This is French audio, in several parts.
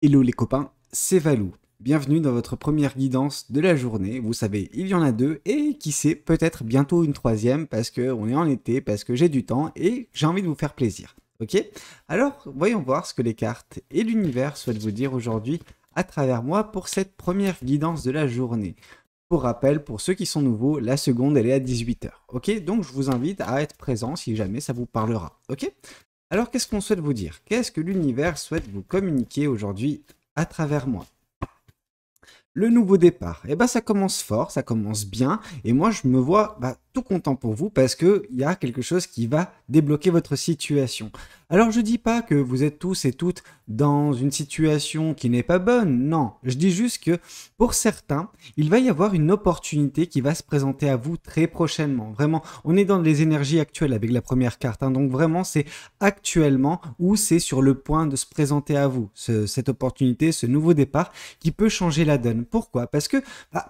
Hello les copains, c'est Valou. Bienvenue dans votre première guidance de la journée. Vous savez, il y en a deux et qui sait, peut-être bientôt une troisième parce qu'on est en été, parce que j'ai du temps et j'ai envie de vous faire plaisir. Ok? Alors, voyons voir ce que les cartes et l'univers souhaitent vous dire aujourd'hui à travers moi pour cette première guidance de la journée. Pour rappel, pour ceux qui sont nouveaux, la seconde elle est à 18 h. Ok? Donc je vous invite à être présent si jamais ça vous parlera. Ok? Alors, qu'est-ce qu'on souhaite vous dire? Qu'est-ce que l'univers souhaite vous communiquer aujourd'hui à travers moi? Le nouveau départ, eh ben, ça commence fort, ça commence bien, et moi je me vois tout content pour vous parce qu'il y a quelque chose qui va débloquer votre situation. Alors je dis pas que vous êtes tous et toutes dans une situation qui n'est pas bonne, non, je dis juste que pour certains, il va y avoir une opportunité qui va se présenter à vous très prochainement. Vraiment, on est dans les énergies actuelles avec la première carte, hein, donc vraiment c'est actuellement où c'est sur le point de se présenter à vous, cette opportunité, ce nouveau départ qui peut changer la donne. Pourquoi? Parce que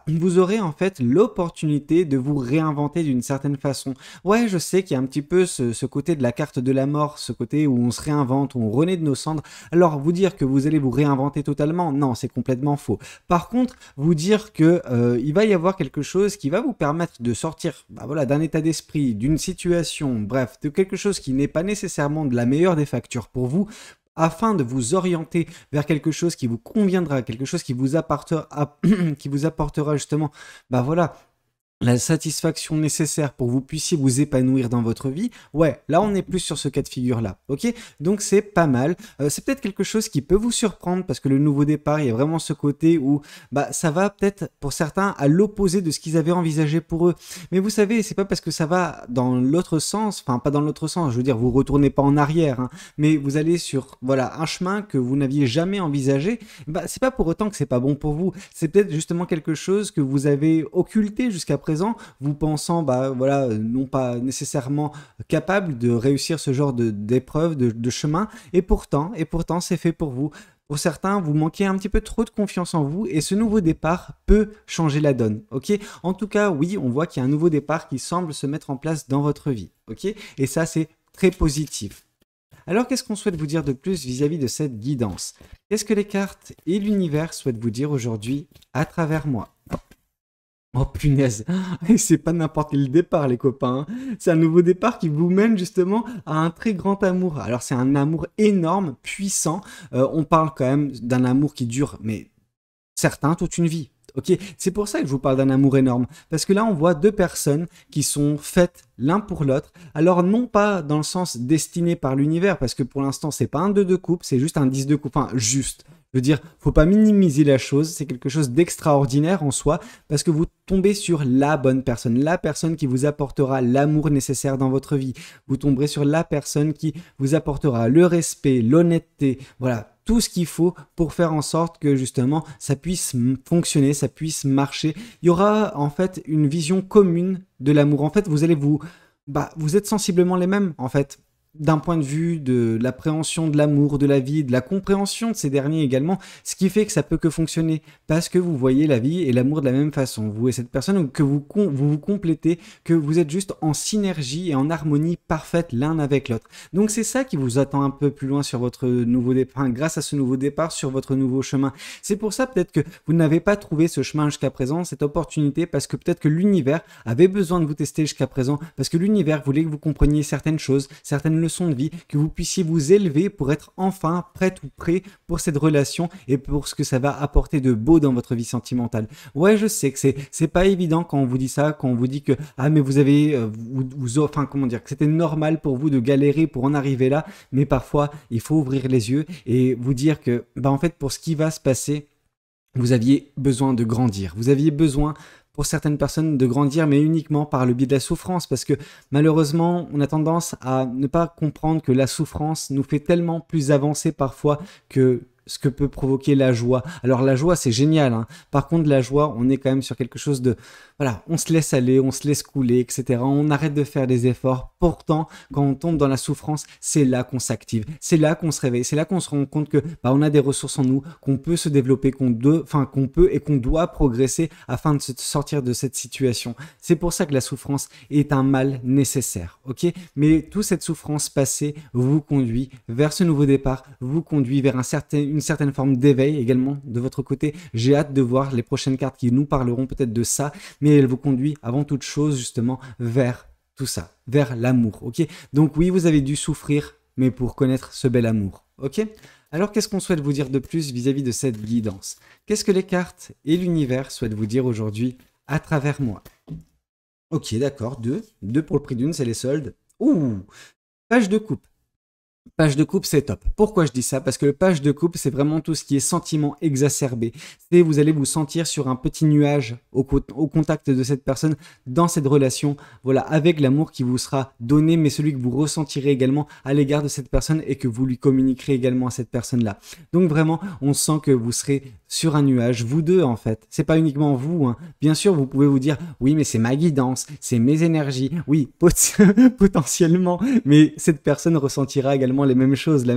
vous aurez en fait l'opportunité de vous réinventer d'une certaine façon. Ouais, je sais qu'il y a un petit peu ce côté de la carte de la mort, ce côté où on se réinvente, où on renaît de nos cendres. Alors, vous dire que vous allez vous réinventer totalement, non, c'est complètement faux. Par contre, vous dire que il va y avoir quelque chose qui va vous permettre de sortir voilà, d'un état d'esprit, d'une situation, bref, de quelque chose qui n'est pas nécessairement de la meilleure des factures pour vous, afin de vous orienter vers quelque chose qui vous conviendra, quelque chose qui vous apportera, qui vous apportera justement, voilà, la satisfaction nécessaire pour que vous puissiez vous épanouir dans votre vie, ouais, là on est plus sur ce cas de figure-là, ok? Donc c'est pas mal. C'est peut-être quelque chose qui peut vous surprendre parce que le nouveau départ, il y a vraiment ce côté où ça va peut-être pour certains à l'opposé de ce qu'ils avaient envisagé pour eux. Mais vous savez, c'est pas parce que ça va dans l'autre sens, enfin pas dans l'autre sens, je veux dire, vous retournez pas en arrière, hein, mais vous allez sur voilà un chemin que vous n'aviez jamais envisagé. C'est pas pour autant que c'est pas bon pour vous. C'est peut-être justement quelque chose que vous avez occulté jusqu'à présent, vous pensant voilà, non pas nécessairement capable de réussir ce genre d'épreuve, de chemin, et pourtant c'est fait pour vous. Pour certains, vous manquez un petit peu trop de confiance en vous et ce nouveau départ peut changer la donne, ok? En tout cas, oui, on voit qu'il y a un nouveau départ qui semble se mettre en place dans votre vie, ok? Et ça, c'est très positif. Alors, qu'est-ce qu'on souhaite vous dire de plus vis-à-vis de cette guidance? Qu'est-ce que les cartes et l'univers souhaitent vous dire aujourd'hui à travers moi? Oh punaise, et c'est pas n'importe quel départ les copains, hein. C'est un nouveau départ qui vous mène justement à un très grand amour. Alors c'est un amour énorme, puissant, on parle quand même d'un amour qui dure, mais certains, toute une vie. Ok, c'est pour ça que je vous parle d'un amour énorme, parce que là on voit deux personnes qui sont faites l'un pour l'autre. Alors non pas dans le sens destiné par l'univers, parce que pour l'instant c'est pas un 2 de coupe, c'est juste un 10 de coupe, enfin juste. Je veux dire, faut pas minimiser la chose, c'est quelque chose d'extraordinaire en soi, parce que vous tombez sur la personne qui vous apportera l'amour nécessaire dans votre vie. Vous tomberez sur la personne qui vous apportera le respect, l'honnêteté, voilà, tout ce qu'il faut pour faire en sorte que justement ça puisse fonctionner, ça puisse marcher. Il y aura en fait une vision commune de l'amour. En fait, vous allez vous êtes sensiblement les mêmes en fait, d'un point de vue de l'appréhension de l'amour, de la vie, de la compréhension de ces derniers également, ce qui fait que ça peut que fonctionner, parce que vous voyez la vie et l'amour de la même façon, vous et cette personne, que vous complétez, que vous êtes juste en synergie et en harmonie parfaite l'un avec l'autre. Donc c'est ça qui vous attend un peu plus loin sur votre nouveau départ, grâce à ce nouveau départ sur votre nouveau chemin. C'est pour ça peut-être que vous n'avez pas trouvé ce chemin jusqu'à présent, cette opportunité, parce que peut-être que l'univers avait besoin de vous tester jusqu'à présent, parce que l'univers voulait que vous compreniez certaines choses, certaines leçons de vie, que vous puissiez vous élever pour être enfin prête ou prêt pour cette relation et pour ce que ça va apporter de beau dans votre vie sentimentale. Ouais, je sais que c'est pas évident quand on vous dit ça, quand on vous dit que mais vous avez enfin comment dire, que c'était normal pour vous de galérer pour en arriver là, mais parfois il faut ouvrir les yeux et vous dire que en fait pour ce qui va se passer, vous aviez besoin de grandir, vous aviez besoin pour certaines personnes de grandir, mais uniquement par le biais de la souffrance, parce que malheureusement, on a tendance à ne pas comprendre que la souffrance nous fait tellement plus avancer parfois que ce que peut provoquer la joie. Alors la joie, c'est génial, hein. Par contre, la joie, on est quand même sur quelque chose de... Voilà, on se laisse aller, on se laisse couler, etc. On arrête de faire des efforts. Pourtant, quand on tombe dans la souffrance, c'est là qu'on s'active, c'est là qu'on se réveille, c'est là qu'on se rend compte que on a des ressources en nous, qu'on peut se développer, qu'on peut et qu'on doit progresser afin de se sortir de cette situation. C'est pour ça que la souffrance est un mal nécessaire, ok? Mais toute cette souffrance passée vous conduit vers ce nouveau départ, vous conduit vers une une certaine forme d'éveil également de votre côté. J'ai hâte de voir les prochaines cartes qui nous parleront peut-être de ça, mais elle vous conduit avant toute chose justement vers tout ça, vers l'amour, ok? Donc oui, vous avez dû souffrir, mais pour connaître ce bel amour, ok? Alors qu'est-ce qu'on souhaite vous dire de plus vis-à-vis de cette guidance? Qu'est-ce que les cartes et l'univers souhaitent vous dire aujourd'hui à travers moi? Ok, d'accord, deux pour le prix d'une, c'est les soldes. Ouh, page de coupe. Page de coupe, c'est top. Pourquoi je dis ça? Parce que le page de coupe, c'est vraiment tout ce qui est sentiment exacerbé. C'est vous allez vous sentir sur un petit nuage au contact de cette personne dans cette relation, voilà, avec l'amour qui vous sera donné, mais celui que vous ressentirez également à l'égard de cette personne et que vous lui communiquerez également à cette personne-là. Donc vraiment, on sent que vous serez sur un nuage, vous deux en fait. C'est pas uniquement vous, hein. Bien sûr, vous pouvez vous dire, oui, mais c'est ma guidance, c'est mes énergies. Oui, potentiellement, mais cette personne ressentira également les mêmes choses, les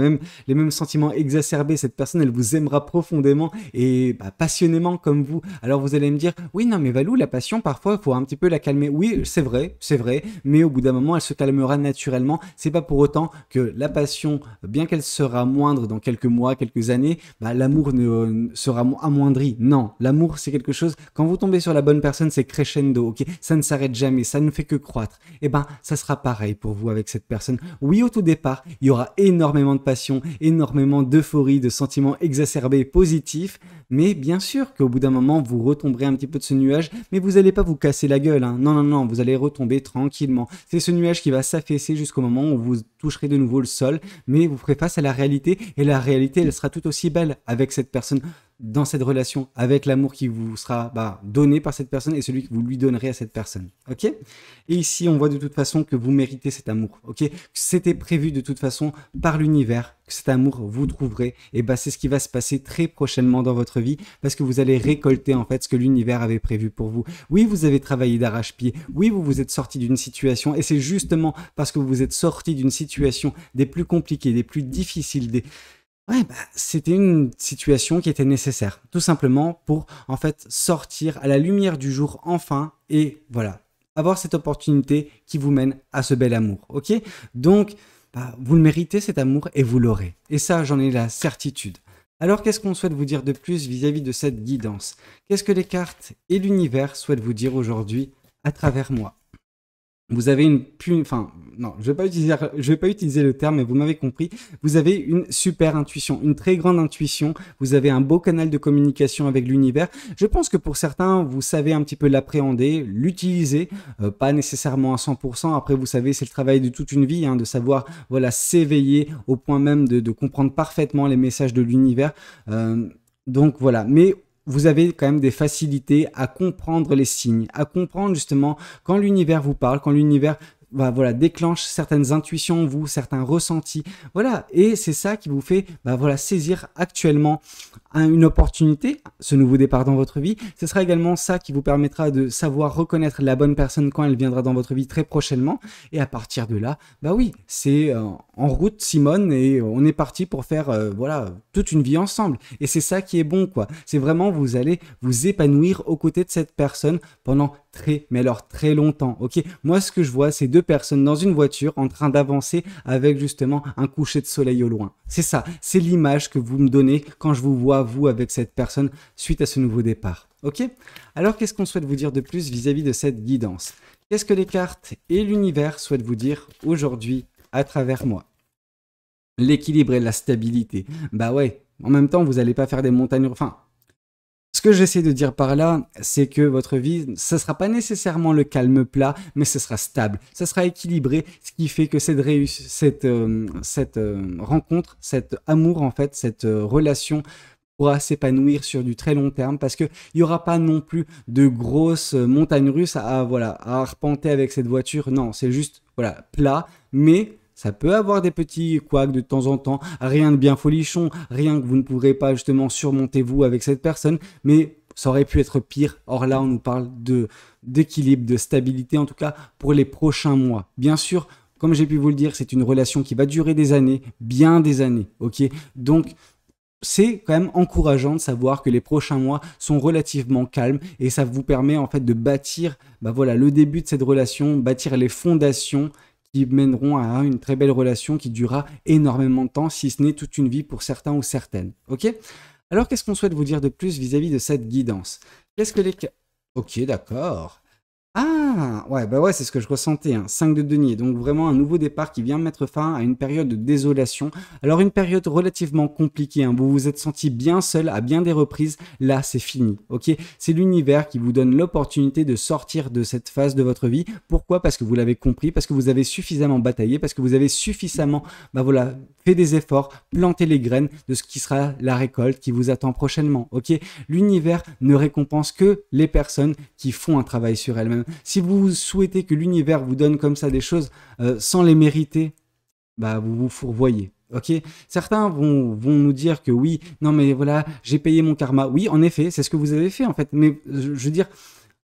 mêmes sentiments exacerbés. Cette personne, elle vous aimera profondément et passionnément comme vous. Alors vous allez me dire, oui, non, mais Valou, la passion, parfois, il faut un petit peu la calmer. Oui, c'est vrai, mais au bout d'un moment, elle se calmera naturellement. C'est pas pour autant que la passion, bien qu'elle sera moindre dans quelques mois, quelques années, l'amour ne sera amoindri. Non, l'amour, c'est quelque chose, quand vous tombez sur la bonne personne, c'est crescendo, ok? Ça ne s'arrête jamais, ça ne fait que croître. Et ça sera pareil pour vous avec cette personne. Oui, au tout départ, il y aura énormément de passion, énormément d'euphorie, de sentiments exacerbés positifs, mais bien sûr qu'au bout d'un moment, vous retomberez un petit peu de ce nuage, mais vous n'allez pas vous casser la gueule, hein. Non, non, non, vous allez retomber tranquillement. C'est ce nuage qui va s'affaisser jusqu'au moment où vous toucherez de nouveau le sol, mais vous ferez face à la réalité, et la réalité, elle sera tout aussi belle avec cette personne, dans cette relation, avec l'amour qui vous sera donné par cette personne et celui que vous lui donnerez à cette personne, ok? Et ici, on voit de toute façon que vous méritez cet amour, ok? Que c'était prévu de toute façon par l'univers, que cet amour vous trouverez, et c'est ce qui va se passer très prochainement dans votre vie, parce que vous allez récolter en fait ce que l'univers avait prévu pour vous. Oui, vous avez travaillé d'arrache-pied, oui, vous vous êtes sorti d'une situation, et c'est justement parce que vous vous êtes sorti d'une situation des plus compliquées, des plus difficiles, ouais, c'était une situation qui était nécessaire, tout simplement pour en fait sortir à la lumière du jour enfin et voilà, avoir cette opportunité qui vous mène à ce bel amour, ok? Donc, vous le méritez cet amour et vous l'aurez. Et ça, j'en ai la certitude. Alors, qu'est-ce qu'on souhaite vous dire de plus vis-à-vis de cette guidance? Qu'est-ce que les cartes et l'univers souhaitent vous dire aujourd'hui à travers moi? Vous avez non, je vais pas utiliser le terme, mais vous m'avez compris. Vous avez une super intuition, une très grande intuition. Vous avez un beau canal de communication avec l'univers. Je pense que pour certains, vous savez un petit peu l'appréhender, l'utiliser, pas nécessairement à 100%. Après, vous savez, c'est le travail de toute une vie, hein, de savoir, voilà, s'éveiller au point même de comprendre parfaitement les messages de l'univers. Donc voilà, mais vous avez quand même des facilités à comprendre les signes, à comprendre justement quand l'univers vous parle, quand l'univers déclenche certaines intuitions en vous, certains ressentis. Voilà, et c'est ça qui vous fait saisir actuellement une opportunité, ce nouveau départ dans votre vie. Ce sera également ça qui vous permettra de savoir reconnaître la bonne personne quand elle viendra dans votre vie très prochainement. Et à partir de là, oui, c'est en route Simone et on est parti pour faire toute une vie ensemble. Et c'est ça qui est bon, quoi. C'est vraiment, vous allez vous épanouir aux côtés de cette personne pendant très longtemps, ok? Moi, ce que je vois, c'est deux personnes dans une voiture en train d'avancer avec justement un coucher de soleil au loin. C'est ça, c'est l'image que vous me donnez quand je vous vois, vous, avec cette personne suite à ce nouveau départ, ok? Alors, qu'est-ce qu'on souhaite vous dire de plus vis-à-vis de cette guidance? Qu'est-ce que les cartes et l'univers souhaitent vous dire aujourd'hui à travers moi? L'équilibre et la stabilité. Ouais, en même temps, vous n'allez pas faire des montagnes... Ce que j'essaie de dire par là, c'est que votre vie, ce ne sera pas nécessairement le calme plat, mais ce sera stable, ça sera équilibré, ce qui fait que cette rencontre, cet amour en fait, cette relation pourra s'épanouir sur du très long terme parce qu'il n'y aura pas non plus de grosses montagnes russes à arpenter avec cette voiture. Non, c'est juste plat, mais... ça peut avoir des petits couacs de temps en temps, rien de bien folichon, rien que vous ne pourrez pas justement surmonter vous avec cette personne, mais ça aurait pu être pire. Or là, on nous parle d'équilibre, de stabilité, en tout cas pour les prochains mois. Bien sûr, comme j'ai pu vous le dire, c'est une relation qui va durer des années, bien des années, ok? Donc, c'est quand même encourageant de savoir que les prochains mois sont relativement calmes et ça vous permet en fait de bâtir le début de cette relation, bâtir les fondations qui mèneront à une très belle relation qui durera énormément de temps, si ce n'est toute une vie pour certains ou certaines. Ok? Alors, qu'est-ce qu'on souhaite vous dire de plus vis-à-vis de cette guidance? Qu'est-ce que les... Ok, d'accord. Ah, ouais, bah ouais, c'est ce que je ressentais, hein. 5 de denier, donc vraiment un nouveau départ qui vient mettre fin à une période de désolation. Alors une période relativement compliquée, hein. Vous vous êtes senti bien seul à bien des reprises, là c'est fini, ok? C'est l'univers qui vous donne l'opportunité de sortir de cette phase de votre vie. Pourquoi? Parce que vous l'avez compris, parce que vous avez suffisamment bataillé, parce que vous avez suffisamment, bah voilà, fait des efforts, planté les graines de ce qui sera la récolte qui vous attend prochainement, ok? L'univers ne récompense que les personnes qui font un travail sur elles-mêmes. Si vous souhaitez que l'univers vous donne comme ça des choses sans les mériter, bah vous vous fourvoyez. Ok, certains vont nous dire que oui, non mais voilà, j'ai payé mon karma. Oui, en effet, c'est ce que vous avez fait en fait. Mais je veux dire,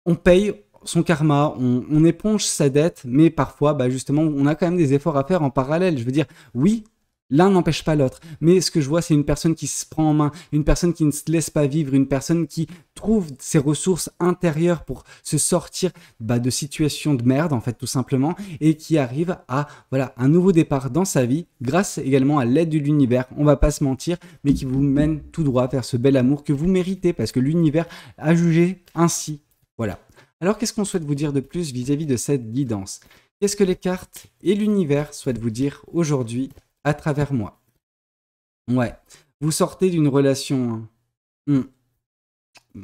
on paye son karma, on éponge sa dette, mais parfois, bah justement, on a quand même des efforts à faire en parallèle. Je veux dire, oui, l'un n'empêche pas l'autre. Mais ce que je vois, c'est une personne qui se prend en main, une personne qui ne se laisse pas vivre, une personne qui trouve ses ressources intérieures pour se sortir de situations de merde, en fait, tout simplement, et qui arrive à voilà, un nouveau départ dans sa vie, grâce également à l'aide de l'univers, on va pas se mentir, mais qui vous mène tout droit vers ce bel amour que vous méritez, parce que l'univers a jugé ainsi. Voilà. Alors, qu'est-ce qu'on souhaite vous dire de plus vis-à-vis de cette guidance? Qu'est-ce que les cartes et l'univers souhaitent vous dire aujourd'hui à travers moi? Ouais, vous sortez d'une relation.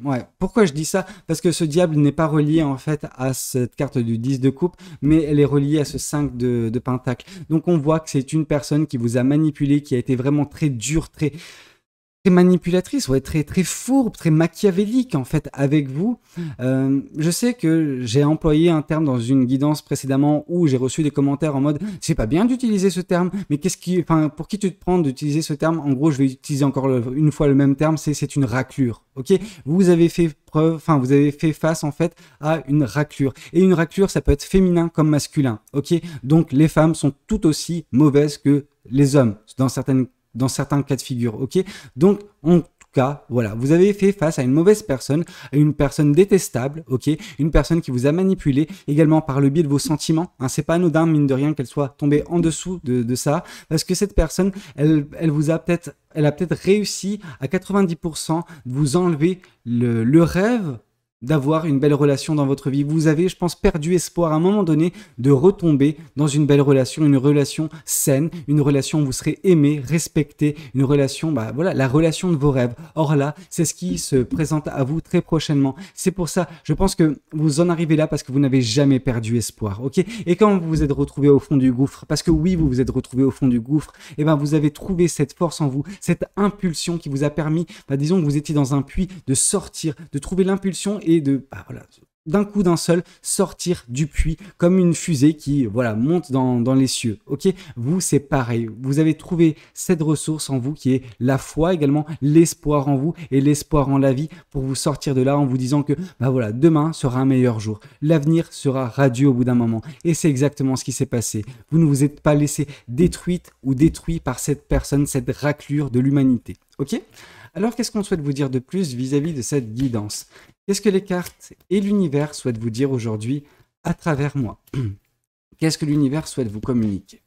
Ouais, pourquoi je dis ça? Parce que ce diable n'est pas relié en fait à cette carte du 10 de coupe, mais elle est reliée à ce 5 de pentacle. Donc on voit que c'est une personne qui vous a manipulé, qui a été vraiment très dure, très manipulatrice, ouais, très fourbe, très machiavélique en fait avec vous. Je sais que j'ai employé un terme dans une guidance précédemment où j'ai reçu des commentaires en mode c'est pas bien d'utiliser ce terme, mais pour qui tu te prends d'utiliser ce terme? En gros, je vais utiliser encore une fois le même terme, c'est une raclure. Ok, vous avez fait vous avez fait face en fait à une raclure. Et une raclure, ça peut être féminin comme masculin. Ok, donc les femmes sont tout aussi mauvaises que les hommes dans certains cas de figure, ok? Donc, en tout cas, voilà, vous avez fait face à une mauvaise personne, à une personne détestable, ok? Une personne qui vous a manipulé également par le biais de vos sentiments, hein. C'est pas anodin, mine de rien, qu'elle soit tombée en dessous de ça, parce que cette personne, elle a peut-être réussi à 90% de vous enlever le rêve d'avoir une belle relation dans votre vie. Vous avez, je pense, perdu espoir à un moment donné de retomber dans une belle relation, une relation saine, une relation où vous serez aimé, respecté, une relation, voilà, la relation de vos rêves. Or là, c'est ce qui se présente à vous très prochainement. C'est pour ça, je pense que vous en arrivez là parce que vous n'avez jamais perdu espoir, ok? Et quand vous vous êtes retrouvé au fond du gouffre, parce que oui, vous vous êtes retrouvé au fond du gouffre, et vous avez trouvé cette force en vous, cette impulsion qui vous a permis, disons que vous étiez dans un puits, de sortir, de trouver l'impulsion et de, voilà, d'un coup d'un seul, sortir du puits comme une fusée qui, voilà, monte dans les cieux. Ok, vous, c'est pareil. Vous avez trouvé cette ressource en vous qui est la foi également, l'espoir en vous et l'espoir en la vie pour vous sortir de là en vous disant que, voilà, demain sera un meilleur jour. L'avenir sera radieux au bout d'un moment. Et c'est exactement ce qui s'est passé. Vous ne vous êtes pas laissé détruite ou détruit par cette personne, cette raclure de l'humanité. Ok? Alors, qu'est-ce qu'on souhaite vous dire de plus vis-à-vis de cette guidance? Qu'est-ce que les cartes et l'univers souhaitent vous dire aujourd'hui à travers moi? Qu'est-ce que l'univers souhaite vous communiquer?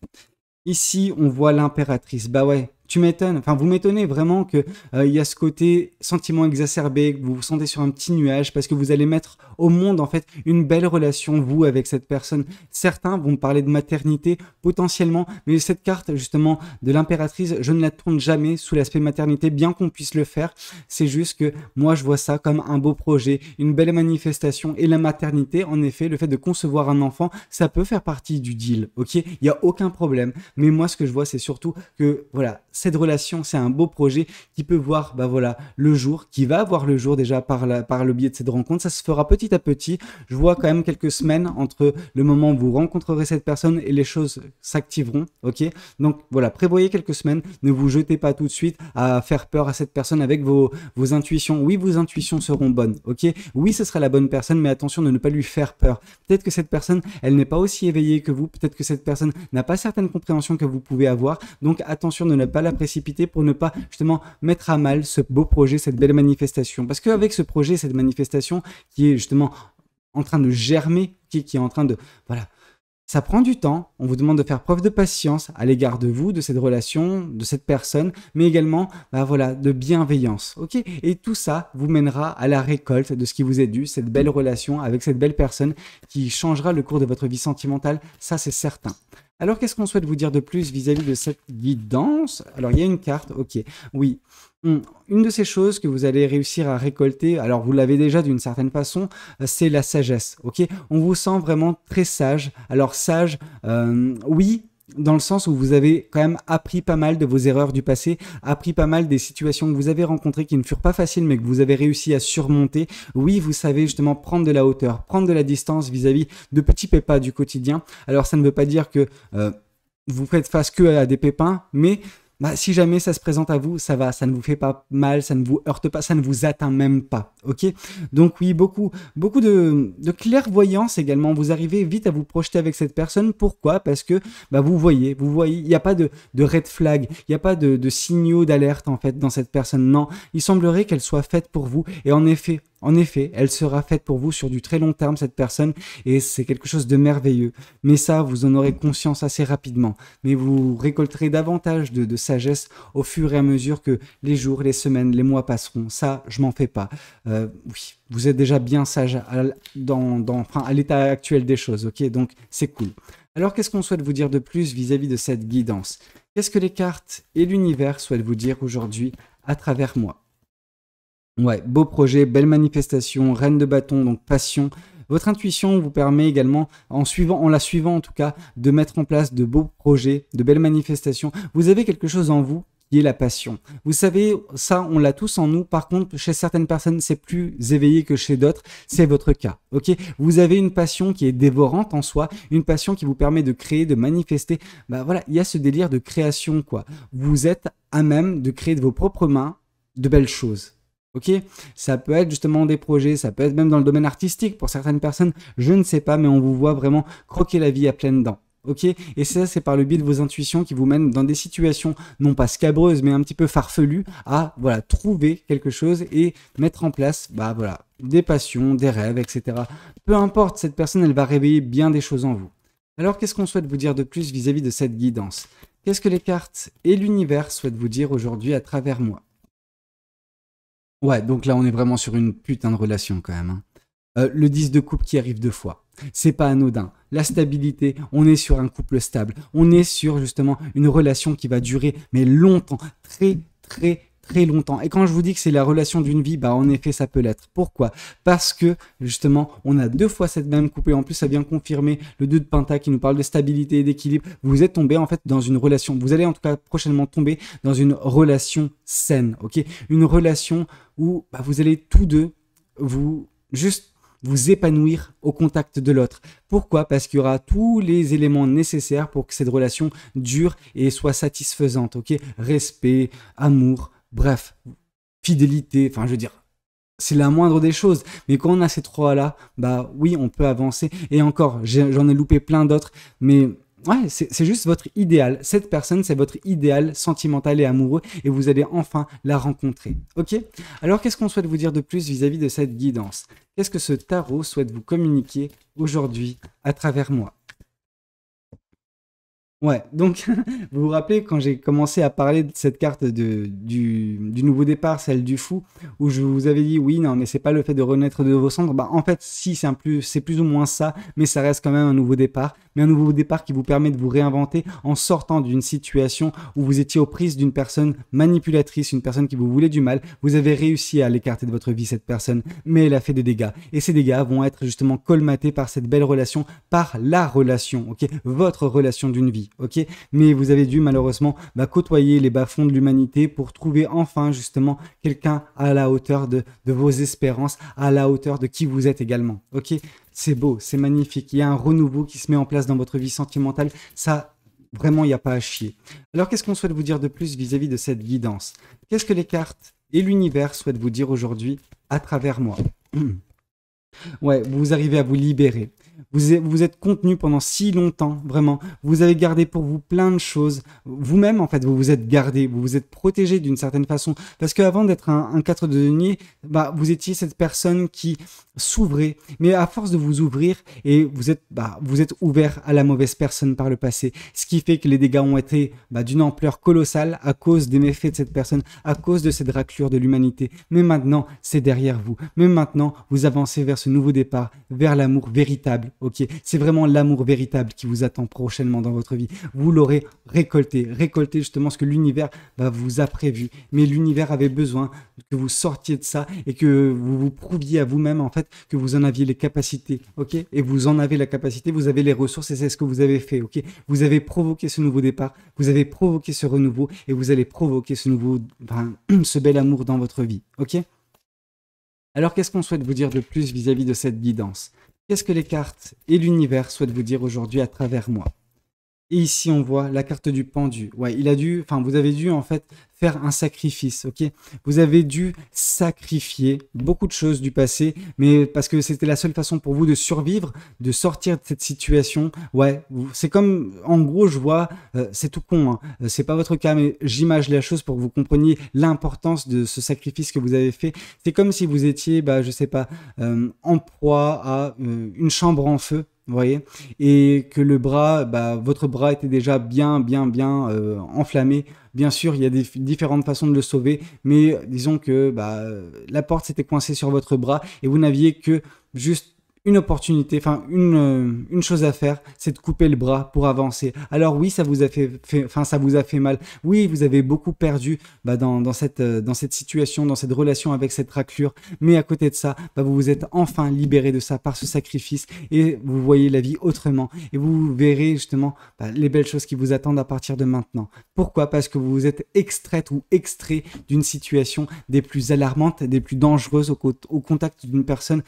Ici, on voit l'impératrice. Bah ouais, tu m'étonnes. Enfin, vous m'étonnez vraiment que y a ce côté sentiment exacerbé, que vous vous sentez sur un petit nuage parce que vous allez mettre au monde en fait une belle relation, vous, avec cette personne. Certains vont me parler de maternité potentiellement, mais cette carte justement de l'impératrice, je ne la tourne jamais sous l'aspect maternité, bien qu'on puisse le faire. C'est juste que moi, je vois ça comme un beau projet, une belle manifestation. Et la maternité, en effet, le fait de concevoir un enfant, ça peut faire partie du deal, ok? Il n'y a aucun problème. Mais moi, ce que je vois, c'est surtout que, voilà, cette relation, c'est un beau projet qui peut voir, voilà, le jour, qui va voir le jour déjà par le biais de cette rencontre. Ça se fera petit à petit. Je vois quand même quelques semaines entre le moment où vous rencontrerez cette personne et les choses s'activeront, ok? Donc, voilà, prévoyez quelques semaines. Ne vous jetez pas tout de suite à faire peur à cette personne avec vos intuitions. Oui, vos intuitions seront bonnes, ok? Oui, ce sera la bonne personne, mais attention de ne pas lui faire peur. Peut-être que cette personne, elle n'est pas aussi éveillée que vous. Peut-être que cette personne n'a pas certaines compréhensions que vous pouvez avoir. Donc, attention de ne pas la précipiter pour ne pas justement mettre à mal ce beau projet, cette belle manifestation. Parce qu'avec ce projet, cette manifestation qui est justement en train de germer, qui est en train de, voilà, Ça prend du temps, on vous demande de faire preuve de patience à l'égard de vous, de cette relation, de cette personne, mais également bah voilà, de bienveillance. Ok. Et tout ça vous mènera à la récolte de ce qui vous est dû, cette belle relation avec cette belle personne qui changera le cours de votre vie sentimentale, ça c'est certain. Alors qu'est-ce qu'on souhaite vous dire de plus vis-à-vis de cette guidance? Alors il y a une carte, ok, oui. Une de ces choses que vous allez réussir à récolter, alors vous l'avez déjà d'une certaine façon, c'est la sagesse, ok? On vous sent vraiment très sage. Alors sage, oui, dans le sens où vous avez quand même appris pas mal de vos erreurs du passé, appris pas mal des situations que vous avez rencontrées qui ne furent pas faciles mais que vous avez réussi à surmonter. Oui, vous savez justement prendre de la hauteur, prendre de la distance vis-à-vis de petits pépins du quotidien. Alors ça ne veut pas dire que vous faites face que à des pépins, mais bah, si jamais ça se présente à vous, ça va, ça ne vous fait pas mal, ça ne vous heurte pas, ça ne vous atteint même pas, ok? Donc oui, beaucoup de clairvoyance également. Vous arrivez vite à vous projeter avec cette personne. Pourquoi? Parce que bah, vous voyez, il n'y a pas de red flag, il n'y a pas de signaux d'alerte en fait dans cette personne. Non, il semblerait qu'elle soit faite pour vous. Et en effet, elle sera faite pour vous sur du très long terme, cette personne, et c'est quelque chose de merveilleux. Mais ça, vous en aurez conscience assez rapidement. Mais vous récolterez davantage de sagesse au fur et à mesure que les jours, les semaines, les mois passeront. Ça, je m'en fais pas. Oui, vous êtes déjà bien sage à l'état actuel des choses, ok? Donc, c'est cool. Alors, qu'est-ce qu'on souhaite vous dire de plus vis-à-vis de cette guidance? Qu'est-ce que les cartes et l'univers souhaitent vous dire aujourd'hui à travers moi? Ouais, beau projet, belle manifestation, reine de bâton, donc passion. Votre intuition vous permet également, en la suivant en tout cas, de mettre en place de beaux projets, de belles manifestations. Vous avez quelque chose en vous qui est la passion. Vous savez, ça, on l'a tous en nous. Par contre, chez certaines personnes, c'est plus éveillé que chez d'autres. C'est votre cas, ok? Vous avez une passion qui est dévorante en soi, une passion qui vous permet de créer, de manifester. Bah voilà, il y a ce délire de création, quoi. Vous êtes à même de créer de vos propres mains de belles choses. Ok, ça peut être justement des projets, ça peut être même dans le domaine artistique pour certaines personnes, je ne sais pas, mais on vous voit vraiment croquer la vie à pleines dents. Ok, et ça, c'est par le biais de vos intuitions qui vous mènent dans des situations non pas scabreuses, mais un petit peu farfelues, à voilà trouver quelque chose et mettre en place, bah voilà, des passions, des rêves, etc. Peu importe, cette personne, elle va réveiller bien des choses en vous. Alors, qu'est-ce qu'on souhaite vous dire de plus vis-à-vis de cette guidance? Qu'est-ce que les cartes et l'univers souhaitent vous dire aujourd'hui à travers moi? Ouais, donc là, on est vraiment sur une putain de relation quand même, hein. Le 10 de coupe qui arrive deux fois. C'est pas anodin. La stabilité, on est sur un couple stable. On est sur justement une relation qui va durer, mais longtemps. Très, très, très longtemps. Et quand je vous dis que c'est la relation d'une vie, bah en effet, ça peut l'être. Pourquoi? Parce que justement, on a deux fois cette même coupe et en plus, ça vient confirmer le 2 de Penta qui nous parle de stabilité et d'équilibre. Vous êtes tombé en fait dans une relation. Vous allez en tout cas prochainement tomber dans une relation saine, ok? Une relation où bah, vous allez tous deux vous épanouir au contact de l'autre. Pourquoi? Parce qu'il y aura tous les éléments nécessaires pour que cette relation dure et soit satisfaisante, ok? Respect, amour, bref, fidélité, enfin je veux dire, c'est la moindre des choses. Mais quand on a ces trois-là, bah oui, on peut avancer. Et encore, j'en ai loupé plein d'autres, mais ouais, c'est juste votre idéal. Cette personne, c'est votre idéal sentimental et amoureux et vous allez enfin la rencontrer. Ok? Alors, qu'est-ce qu'on souhaite vous dire de plus vis-à-vis de cette guidance? Qu'est-ce que ce tarot souhaite vous communiquer aujourd'hui à travers moi? Ouais, donc vous vous rappelez quand j'ai commencé à parler de cette carte du nouveau départ, celle du fou, où je vous avais dit oui, non, mais c'est pas le fait de renaître de vos cendres. Bah en fait, si c'est plus ou moins ça, mais ça reste quand même un nouveau départ, mais un nouveau départ qui vous permet de vous réinventer en sortant d'une situation où vous étiez aux prises d'une personne manipulatrice, une personne qui vous voulait du mal. Vous avez réussi à l'écarter de votre vie cette personne, mais elle a fait des dégâts et ces dégâts vont être justement colmatés par cette belle relation, par la relation, ok, votre relation d'une vie. Ok, mais vous avez dû malheureusement côtoyer les bas-fonds de l'humanité pour trouver enfin justement quelqu'un à la hauteur de vos espérances, à la hauteur de qui vous êtes également. Ok, c'est beau, c'est magnifique. Il y a un renouveau qui se met en place dans votre vie sentimentale. Ça, vraiment, il n'y a pas à chier. Alors, qu'est-ce qu'on souhaite vous dire de plus vis-à-vis de cette guidance? Qu'est-ce que les cartes et l'univers souhaitent vous dire aujourd'hui à travers moi? Ouais, vous arrivez à vous libérer. Vous êtes contenu pendant si longtemps, vraiment. Vous avez gardé pour vous plein de choses. Vous-même, en fait, vous vous êtes gardé, vous vous êtes protégé d'une certaine façon. Parce qu'avant d'être un 4 de denier, bah, vous étiez cette personne qui s'ouvrait. Mais à force de vous ouvrir, et vous êtes ouvert à la mauvaise personne par le passé. Ce qui fait que les dégâts ont été d'une ampleur colossale à cause des méfaits de cette personne, à cause de cette raclure de l'humanité. Mais maintenant, c'est derrière vous. Mais maintenant, vous avancez vers ce nouveau départ, vers l'amour véritable. Ok, c'est vraiment l'amour véritable qui vous attend prochainement dans votre vie. Vous l'aurez récolté justement ce que l'univers vous a prévu. Mais l'univers avait besoin que vous sortiez de ça et que vous vous prouviez à vous-même en fait que vous en aviez les capacités. Ok, et vous en avez la capacité, vous avez les ressources et c'est ce que vous avez fait. Ok, vous avez provoqué ce nouveau départ, vous avez provoqué ce renouveau et vous allez provoquer ce nouveau, ce bel amour dans votre vie. Ok. Alors, qu'est-ce qu'on souhaite vous dire de plus vis-à-vis de cette guidance? Qu'est-ce que les cartes et l'univers souhaitent vous dire aujourd'hui à travers moi? Et ici, on voit la carte du pendu. Ouais, vous avez dû en fait faire un sacrifice, ok? Vous avez dû sacrifier beaucoup de choses du passé, mais parce que c'était la seule façon pour vous de survivre, de sortir de cette situation. Ouais, c'est comme, en gros, je vois, c'est tout con, hein, c'est pas votre cas, mais j'imagine la chose pour que vous compreniez l'importance de ce sacrifice que vous avez fait. C'est comme si vous étiez, je sais pas, en proie à une chambre en feu. Vous voyez, et que le bras, votre bras était déjà bien enflammé. Bien sûr, il y a des différentes façons de le sauver, mais disons que la porte s'était coincée sur votre bras et vous n'aviez que juste une opportunité, une chose à faire, c'est de couper le bras pour avancer. Alors oui, ça vous a ça vous a fait mal. Oui, vous avez beaucoup perdu dans cette situation, dans cette relation avec cette raclure. Mais à côté de ça, vous vous êtes enfin libéré de ça par ce sacrifice et vous voyez la vie autrement. Et vous verrez justement les belles choses qui vous attendent à partir de maintenant. Pourquoi? Parce que vous vous êtes extraite ou extrait d'une situation des plus alarmantes, des plus dangereuses au contact d'une personne,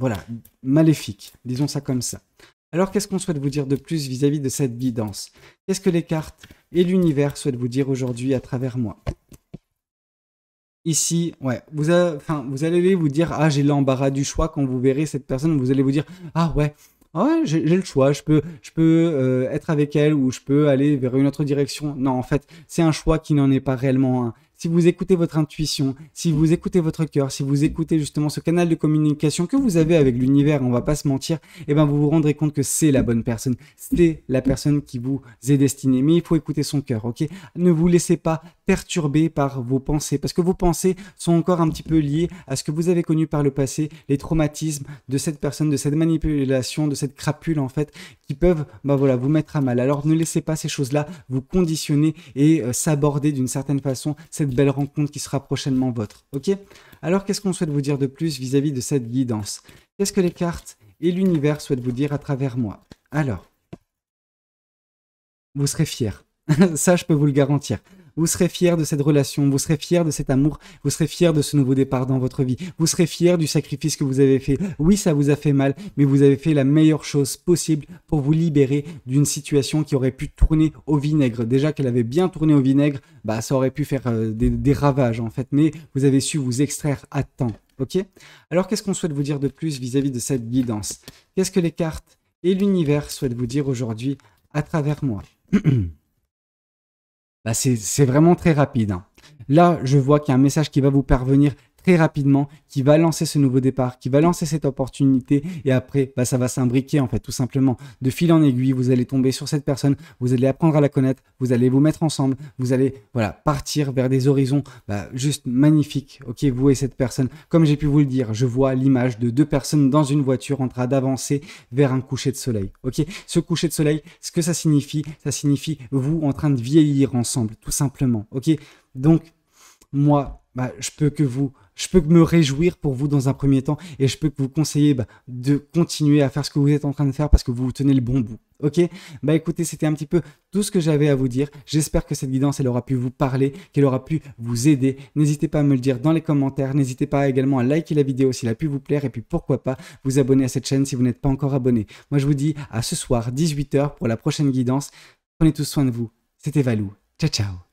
voilà, maléfique, disons ça comme ça. Alors, qu'est-ce qu'on souhaite vous dire de plus vis-à-vis de cette guidance? Qu'est-ce que les cartes et l'univers souhaitent vous dire aujourd'hui à travers moi? Ici, ouais, vous allez vous dire, ah, j'ai l'embarras du choix. Quand vous verrez cette personne, vous allez vous dire, ah ouais, j'ai le choix, je peux être avec elle ou je peux aller vers une autre direction. Non, en fait, c'est un choix qui n'en est pas réellement un. Si vous écoutez votre intuition, si vous écoutez votre cœur, si vous écoutez justement ce canal de communication que vous avez avec l'univers, on va pas se mentir, vous vous rendrez compte que c'est la bonne personne, c'est la personne qui vous est destinée. Mais il faut écouter son cœur, ok? Ne vous laissez pas perturber par vos pensées, parce que vos pensées sont encore un petit peu liées à ce que vous avez connu par le passé, les traumatismes de cette personne, de cette manipulation, de cette crapule en fait, qui peuvent vous mettre à mal. Alors ne laissez pas ces choses-là vous conditionner et s'aborder d'une certaine façon cette belle rencontre qui sera prochainement vôtre. Ok? Alors qu'est-ce qu'on souhaite vous dire de plus vis-à-vis de cette guidance? Qu'est-ce que les cartes et l'univers souhaitent vous dire à travers moi? Alors, vous serez fiers. Ça, je peux vous le garantir. Vous serez fiers de cette relation, vous serez fiers de cet amour, vous serez fiers de ce nouveau départ dans votre vie, vous serez fiers du sacrifice que vous avez fait. Oui, ça vous a fait mal, mais vous avez fait la meilleure chose possible pour vous libérer d'une situation qui aurait pu tourner au vinaigre. Déjà qu'elle avait bien tourné au vinaigre, ça aurait pu faire des ravages en fait, mais vous avez su vous extraire à temps. Ok? Alors qu'est-ce qu'on souhaite vous dire de plus vis-à-vis de cette guidance? Qu'est-ce que les cartes et l'univers souhaitent vous dire aujourd'hui à travers moi? C'est vraiment très rapide, hein. Là, je vois qu'il y a un message qui va vous parvenir très rapidement, qui va lancer ce nouveau départ, qui va lancer cette opportunité et après, ça va s'imbriquer en fait, tout simplement. De fil en aiguille, vous allez tomber sur cette personne, vous allez apprendre à la connaître, vous allez vous mettre ensemble, vous allez partir vers des horizons juste magnifiques, ok, vous et cette personne. Comme j'ai pu vous le dire, je vois l'image de deux personnes dans une voiture en train d'avancer vers un coucher de soleil, ok. Ce coucher de soleil, ce que ça signifie vous en train de vieillir ensemble, tout simplement, ok. Donc, moi, je peux me réjouir pour vous dans un premier temps et je peux vous conseiller de continuer à faire ce que vous êtes en train de faire parce que vous vous tenez le bon bout. Ok? Écoutez, c'était un petit peu tout ce que j'avais à vous dire. J'espère que cette guidance, elle aura pu vous parler, qu'elle aura pu vous aider. N'hésitez pas à me le dire dans les commentaires. N'hésitez pas également à liker la vidéo s'il a pu vous plaire et puis pourquoi pas vous abonner à cette chaîne si vous n'êtes pas encore abonné. Moi, je vous dis à ce soir, 18 h pour la prochaine guidance. Prenez tous soin de vous. C'était Valou. Ciao, ciao.